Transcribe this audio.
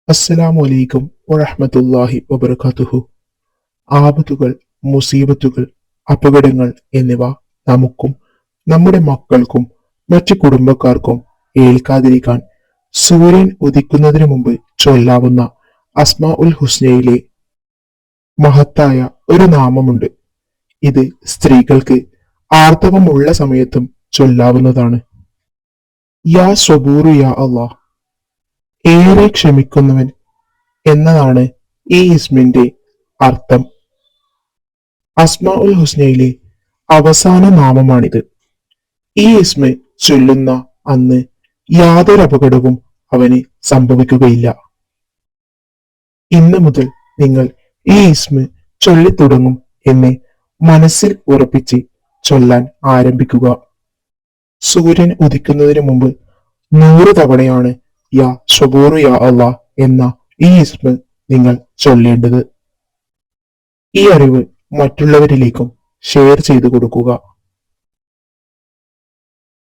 അസ്സലാമു അലൈക്കും വറഹ്മത്തുള്ളാഹി വബറകാതുഹു. ആപത്തുകൾ, മുസീബത്തുകൾ, അപകടങ്ങൾ എന്നിവ നമുക്കും നമ്മുടെ മക്കൾക്കും മറ്റു കുടുംബക്കാർക്കും ഏൽക്കാതിരിക്കാൻ സൂര്യൻ ഉദിക്കുന്നതിന് മുമ്പ് ചൊല്ലാവുന്ന അസ്മാ ഉൽ ഹുസ്നയിലെ മഹത്തായ ഒരു നാമമുണ്ട്. ഇത് സ്ത്രീകൾക്ക് ആർത്തവമുള്ള സമയത്തും ചൊല്ലാവുന്നതാണ്. യാ സബൂറു യാ അല്ലാഹ്, ഏറെ ക്ഷമിക്കുന്നവൻ എന്നതാണ് ഈ ഇസ്മിന്റെ അർത്ഥം. അസ്മാ ഉൽ ഹുസ്നയിലെ അവസാന നാമമാണിത്. ഈ ഇസ്മ ചൊല്ലുന്ന അന്ന് യാതൊരു അപകടവും അവന് സംഭവിക്കുകയില്ല. ഇന്ന് മുതൽ നിങ്ങൾ ഈ ഇസ്മ ചൊല്ലിത്തുടങ്ങും എന്ന് മനസ്സിൽ ഉറപ്പിച്ച് ചൊല്ലാൻ ആരംഭിക്കുക. സൂര്യൻ ഉദിക്കുന്നതിന് മുമ്പ് 100 തവണയാണ് യാ ഷബൂറു യാ അല്ലാ എന്ന ഈ ഇസ്മ നിങ്ങൾ ചൊല്ലേണ്ടത്. ഈ അറിവ് മറ്റുള്ളവരിലേക്കും ഷെയർ ചെയ്തു കൊടുക്കുക.